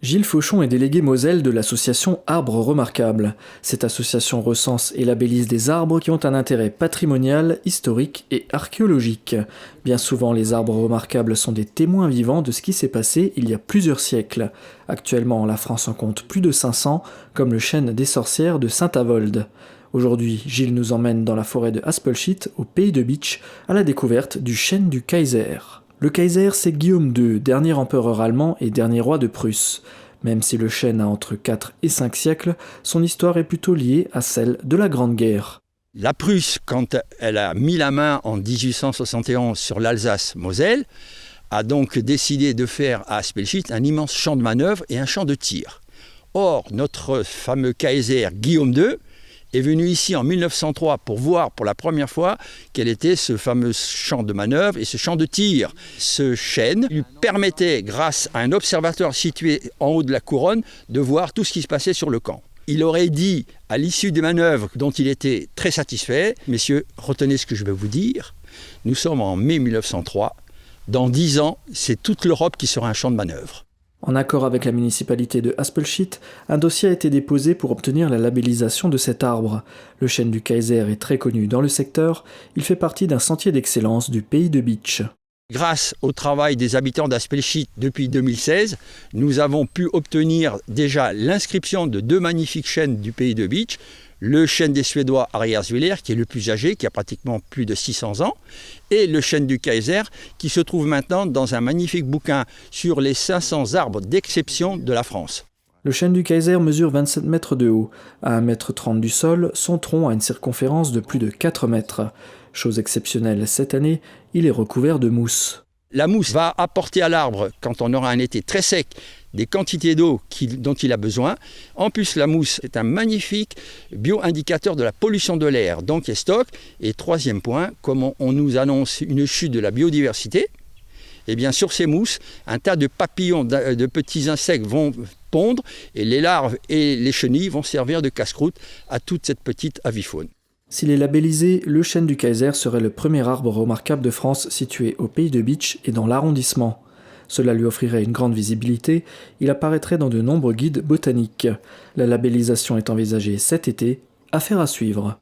Gilles Fauchon est délégué Moselle de l'association Arbres Remarquables. Cette association recense et labellise des arbres qui ont un intérêt patrimonial, historique et archéologique. Bien souvent, les arbres remarquables sont des témoins vivants de ce qui s'est passé il y a plusieurs siècles. Actuellement, la France en compte plus de 500, comme le chêne des sorcières de Saint-Avold. Aujourd'hui, Gilles nous emmène dans la forêt de Haspelstedt, au pays de Bitche, à la découverte du chêne du Kaiser. Le Kaiser, c'est Guillaume II, dernier empereur allemand et dernier roi de Prusse. Même si le chêne a entre 4 et 5 siècles, son histoire est plutôt liée à celle de la Grande Guerre. La Prusse, quand elle a mis la main en 1871 sur l'Alsace-Moselle, a donc décidé de faire à Haspelstedt un immense champ de manœuvre et un champ de tir. Or, notre fameux Kaiser Guillaume II est venu ici en 1903 pour voir pour la première fois quel était ce fameux champ de manœuvre et ce champ de tir. Ce chêne lui permettait, grâce à un observateur situé en haut de la couronne, de voir tout ce qui se passait sur le camp. Il aurait dit, à l'issue des manœuvres dont il était très satisfait, « Messieurs, retenez ce que je vais vous dire, nous sommes en mai 1903, dans 10 ans, c'est toute l'Europe qui sera un champ de manœuvre. » En accord avec la municipalité de Haspelstedt, un dossier a été déposé pour obtenir la labellisation de cet arbre. Le chêne du Kaiser est très connu dans le secteur, il fait partie d'un sentier d'excellence du pays de Bitche. Grâce au travail des habitants d'Haspelstedt depuis 2016, nous avons pu obtenir déjà l'inscription de 2 magnifiques chênes du pays de Bitche. Le chêne des Suédois Ariaswiller, qui est le plus âgé, qui a pratiquement plus de 600 ans, et le chêne du Kaiser, qui se trouve maintenant dans un magnifique bouquin sur les 500 arbres d'exception de la France. Le chêne du Kaiser mesure 27 mètres de haut. À 1,30 m du sol, son tronc a une circonférence de plus de 4 mètres. Chose exceptionnelle cette année, il est recouvert de mousse. La mousse va apporter à l'arbre, quand on aura un été très sec, des quantités d'eau dont il a besoin. En plus, la mousse est un magnifique bio-indicateur de la pollution de l'air, donc elle stocke. Et troisième point, comme on nous annonce une chute de la biodiversité, eh bien sur ces mousses, un tas de papillons, de petits insectes vont pondre et les larves et les chenilles vont servir de casse-croûte à toute cette petite avifaune. S'il est labellisé, le chêne du Kaiser serait le premier arbre remarquable de France situé au pays de Bitche et dans l'arrondissement. Cela lui offrirait une grande visibilité, il apparaîtrait dans de nombreux guides botaniques. La labellisation est envisagée cet été, affaire à suivre.